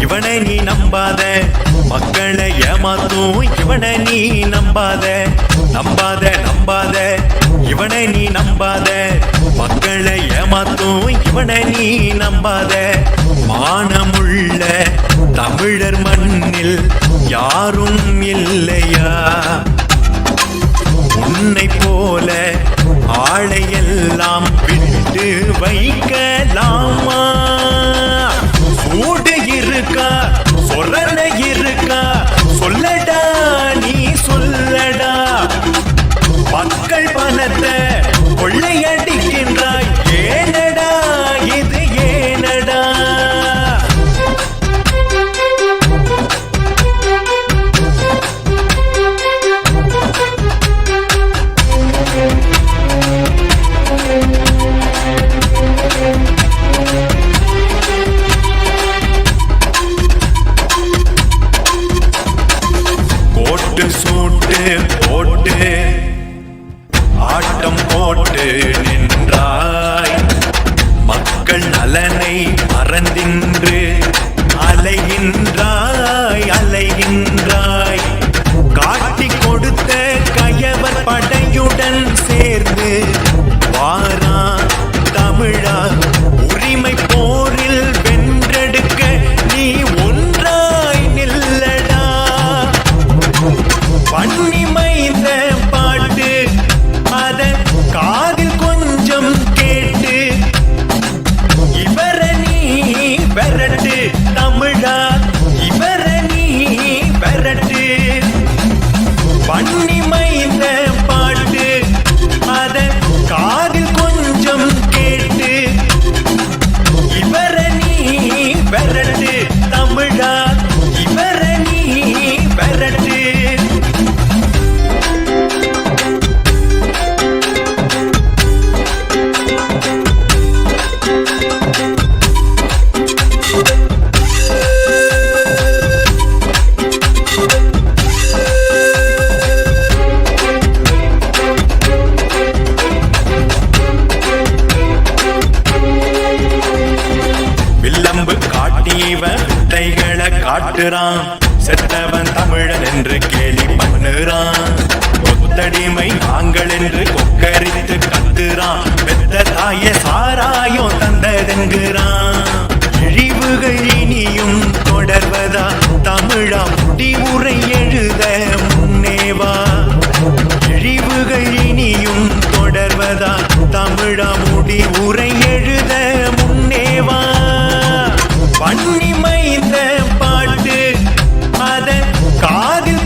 இவனை நீ நம்பாத, மக்களை ஏமாத்தும் இவனை நீ நம்பாத. நம்பாத நம்பாத இவனை நீ நம்பாத, மக்களை ஏமாத்தும் இவனை நீ நம்பாத. மானமுள்ள தமிழர் மண்ணில் யாரும் இல்லையா, உன்னை போல ஆளையெல்லாம் விட்டு வைக்கலாமா? சூடு இருக்கா, சொரண இருக்கா, சொல்லடா நீ சொல்லடா. மக்கள் பணத்தை கொள்ளையடிக்கின்றாய், ஏனடா இது ஏனடா? சூட்டு போட்டு ஆட்டம் போட்டு நின்றாய், மக்கள் நலனை மறந்தின்று அலைகின்றாய் அலைகின்றாய். காட்டிக் கொடுத்த கயவர் படையுடன் சேர்ந்து வாரா தமிழா, உரிமை போரில் வென்றெடுக்க நீ ஒன்றாய் நில்லடா. பண்ணிமைந்த பாட்டு அத காதில் கொஞ்சம் கேட்டு, இவர நீ விரட்டு தமிழா, இவர நீ விரட்டு. பண்ணிமைந்த பாட்டு அத காதில் கொஞ்சம் கேட்டு, இவர நீ விரட்டு தமிழா, இவர நீ விரட்டு. வில்லம்பு காட்டியவன் வித்தைகளை காட்டுறான், செத்தவன் தமிழன் என்று கேலி பண்ணுறான். கொத்தடிமை நாங்கள் என்று கொக்கரித்து கத்துறான், பெத்த தாய சாராயம் தந்ததென்கிறான். இழிவுகள் இனியும் தொடர்வதா தமிழா, முடிவுரை எழுத முன்னேவா. இழிவுகள் இனியும் தொடர்வதா தமிழா, முடிவுரை எழுத முன்னேவா. பண்ணிமைந்த பாட்டு அத காதில்